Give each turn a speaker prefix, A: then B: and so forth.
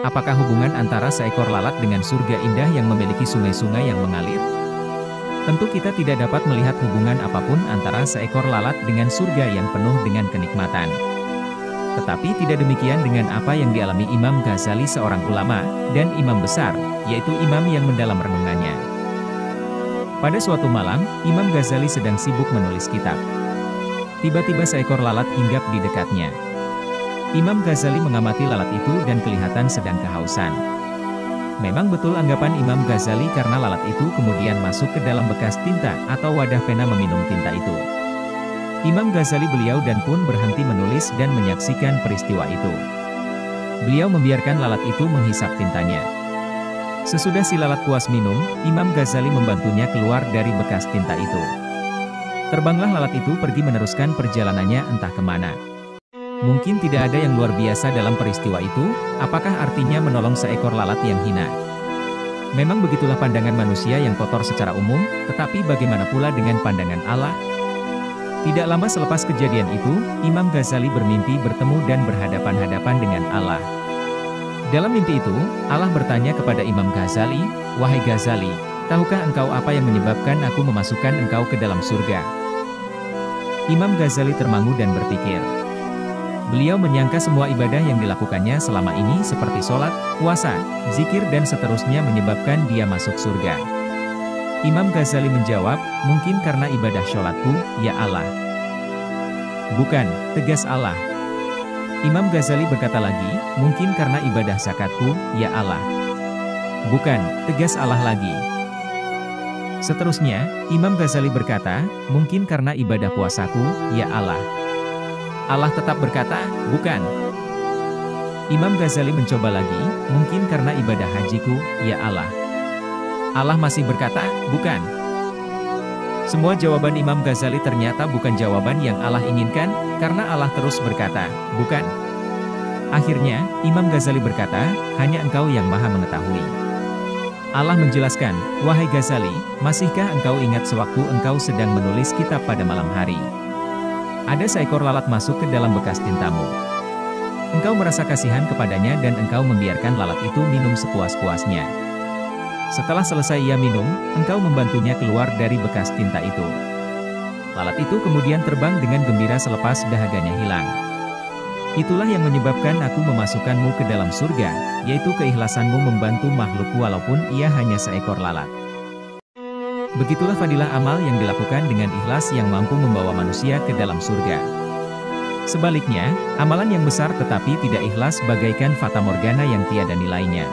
A: Apakah hubungan antara seekor lalat dengan surga indah yang memiliki sungai-sungai yang mengalir? Tentu kita tidak dapat melihat hubungan apapun antara seekor lalat dengan surga yang penuh dengan kenikmatan. Tetapi tidak demikian dengan apa yang dialami Imam Ghazali, seorang ulama dan imam besar, yaitu imam yang mendalam renungannya. Pada suatu malam, Imam Ghazali sedang sibuk menulis kitab. Tiba-tiba seekor lalat hinggap di dekatnya. Imam Ghazali mengamati lalat itu dan kelihatan sedang kehausan. Memang betul anggapan Imam Ghazali karena lalat itu kemudian masuk ke dalam bekas tinta atau wadah pena meminum tinta itu. Imam Ghazali beliau dan pun berhenti menulis dan menyaksikan peristiwa itu. Beliau membiarkan lalat itu menghisap tintanya. Sesudah si lalat puas minum, Imam Ghazali membantunya keluar dari bekas tinta itu. Terbanglah lalat itu pergi meneruskan perjalanannya entah kemana. Mungkin tidak ada yang luar biasa dalam peristiwa itu, apakah artinya menolong seekor lalat yang hina? Memang begitulah pandangan manusia yang kotor secara umum, tetapi bagaimana pula dengan pandangan Allah? Tidak lama selepas kejadian itu, Imam Ghazali bermimpi bertemu dan berhadapan-hadapan dengan Allah. Dalam mimpi itu, Allah bertanya kepada Imam Ghazali, "Wahai Ghazali, tahukah engkau apa yang menyebabkan aku memasukkan engkau ke dalam surga?" Imam Ghazali termangu dan berpikir. Beliau menyangka semua ibadah yang dilakukannya selama ini seperti sholat, puasa, zikir dan seterusnya menyebabkan dia masuk surga. Imam Ghazali menjawab, "Mungkin karena ibadah sholatku, ya Allah." "Bukan," tegas Allah. Imam Ghazali berkata lagi, "Mungkin karena ibadah zakatku, ya Allah." "Bukan," tegas Allah lagi. Seterusnya, Imam Ghazali berkata, "Mungkin karena ibadah puasaku, ya Allah." Allah tetap berkata, "Bukan." Imam Ghazali mencoba lagi, "Mungkin karena ibadah hajiku, ya Allah." Allah masih berkata, "Bukan." Semua jawaban Imam Ghazali ternyata bukan jawaban yang Allah inginkan, karena Allah terus berkata, "Bukan." Akhirnya, Imam Ghazali berkata, "Hanya engkau yang maha mengetahui." Allah menjelaskan, "Wahai Ghazali, masihkah engkau ingat sewaktu engkau sedang menulis kitab pada malam hari? Ada seekor lalat masuk ke dalam bekas tintamu. Engkau merasa kasihan kepadanya dan engkau membiarkan lalat itu minum sepuas-puasnya. Setelah selesai ia minum, engkau membantunya keluar dari bekas tinta itu. Lalat itu kemudian terbang dengan gembira selepas dahaganya hilang. Itulah yang menyebabkan aku memasukkanmu ke dalam surga, yaitu keikhlasanmu membantu makhlukku walaupun ia hanya seekor lalat." Begitulah fadilah amal yang dilakukan dengan ikhlas yang mampu membawa manusia ke dalam surga. Sebaliknya, amalan yang besar tetapi tidak ikhlas bagaikan fata morgana yang tiada nilainya.